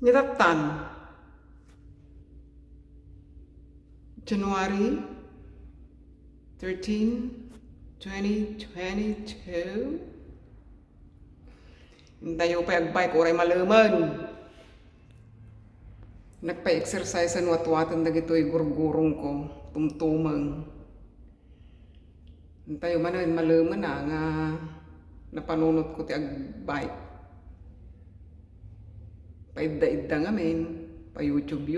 Nidaptan, January 13, 2022. Hintayo pa agbike oray malaman. Nagpa-exercise ang watwatan dagitoy gurgurong ko, tumtumang. Hintayo man malaman na nga napanunot ko ti agbike. Paidda-idda nga men, pa YouTube.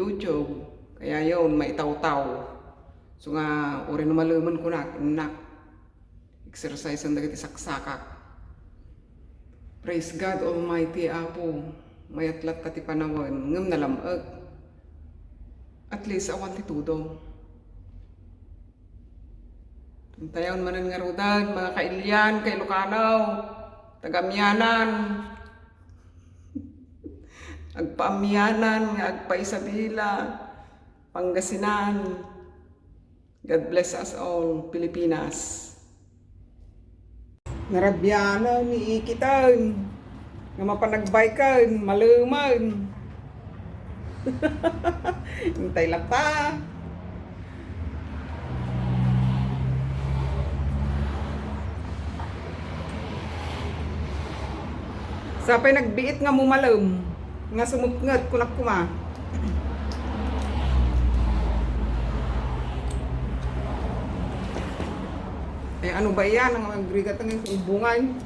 Kaya yun, may taw-taw. So nga, ori na malaman ko na, exercise ang dagiti saksakak. Praise God Almighty, Apo. May atlat kati panawan, ngam nalamag. At least, awan ti tudo. Tayaw manan nga rudan, mga kailyan, kay Lucanaw, tagamyanan, agpaamyanan, agpaisabila, Pangasinan. God bless us all, Pilipinas. Narabyanan, iikitan, nga mapanagbaykan, maluman. Hintay lang pa. Sapay nagbiit nga mumalum, nga sumupngat kunak kuma. Eh ano ba yan? Ang agrigat ng bungan.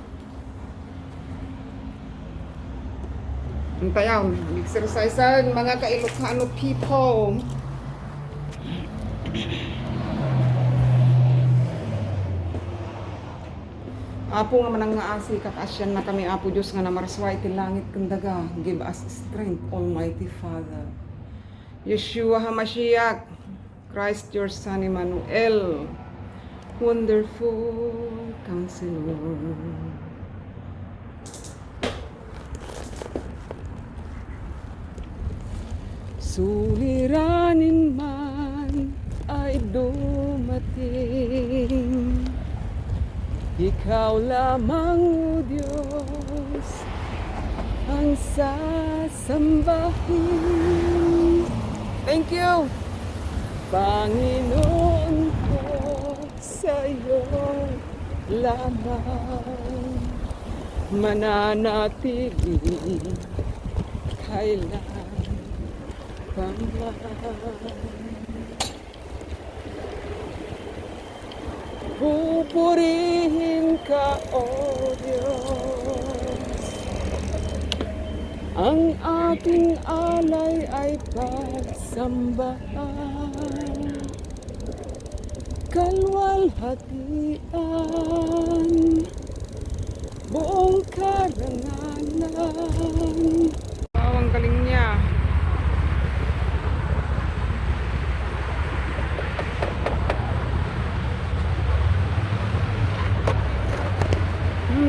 Ang tayaw, exercisean mga ka-Ilocano people. Apo nga manang nga asi, kakasyan na kami, Apo Diyos nga namarasway ti langit kandaga. Give us strength, Almighty Father. Yeshua HaMashiach, Christ your Son Emmanuel, Wonderful Counselor. Suliranin man ay dumating, Ikaw lamang, O Diyos, ang sasambahin. Thank you, Panginoon ko, sa'yo lamang mananatili kailan pa man. Pupurihin ka, O Diyos, ang aking alay ay pagsambahan, kalwalhatian, buong karangalan. Ang galing niya.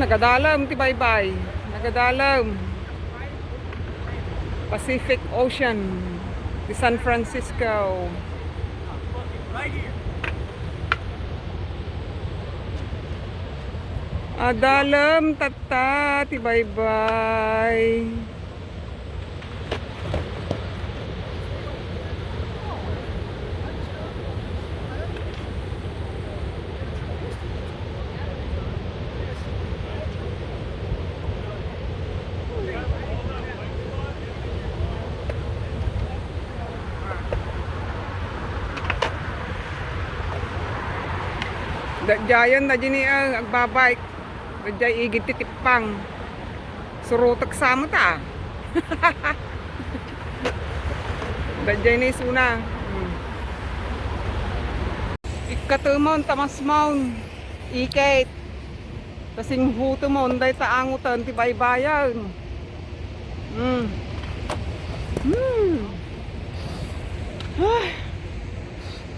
Nagadalam ti bye-bye. Nagadalam. Pacific Ocean. Ti San Francisco. Adalam tata ti bye-bye. Dayan na dyan ang agbabike. Dayan igit titipang. Surutak sa mo ta. Dayan na isuna. Ikatumon, tamasmon. Ikit. Kasing hutumon, dahi taangutan, tibaybayan.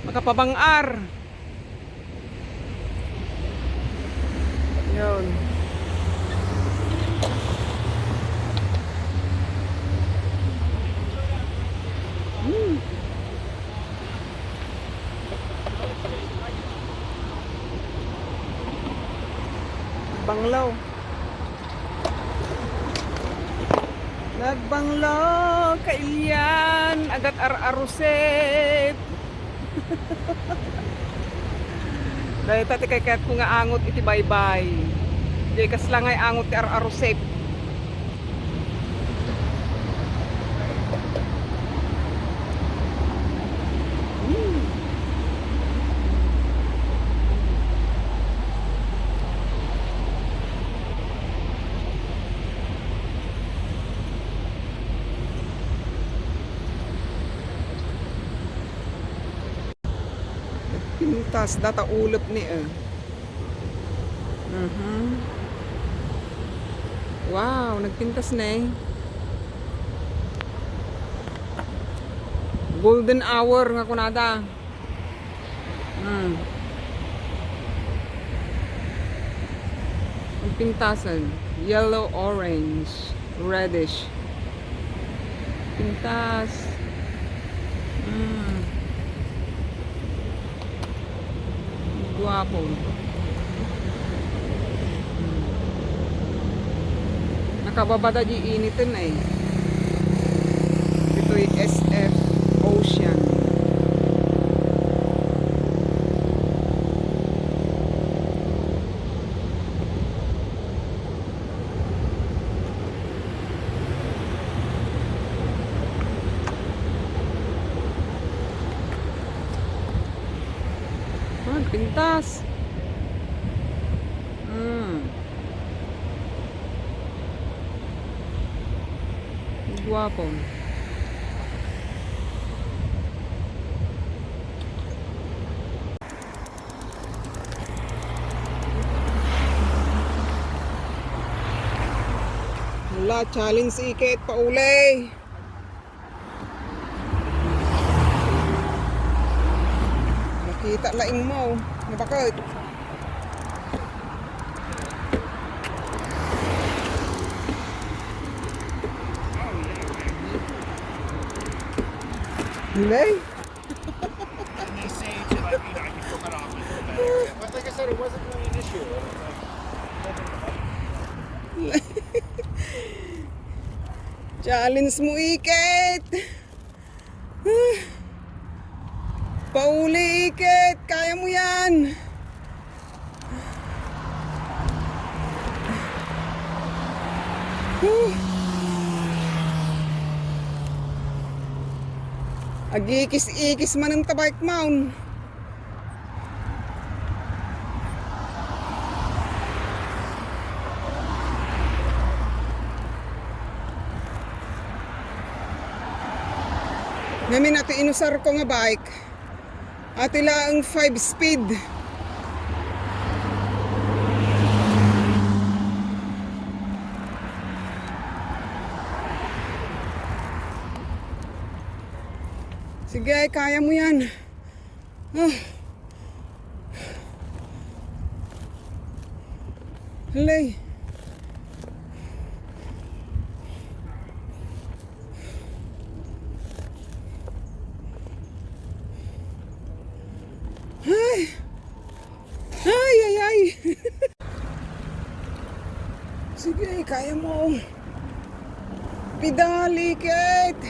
Makapabangar. Yun. Banglaw. Nagbanglo, kailyan, agat ar-arusep. Dahil tati kay kat ko nga angot iti baybay. Di kas lang ay angot ti ar-arusep. Pintas data ulap ni Wow, nagpintas na eh. Golden hour nga kunada. Ang pintasan, yellow, orange, reddish. Pintas. Guwapo. Nakababada di initin eh. Ito'y SF Ocean. Pintas. Guwapo. Wala, challenge ikit pa uli. Nakita laing mo. Nabakit. Lay. And they say to like, I can put that off a little bit. But like I said, it wasn't really an issue. Challenge mo ikit. Pauli ikit, kaya mo yan. Agikis-ikis man ang tabike mount. Ngamin nato inusar ko nga bike. At ila ang 5 speed. Sige, kaya mo yan. Halay. Ay. Sige, kaya mo. Pidalikit.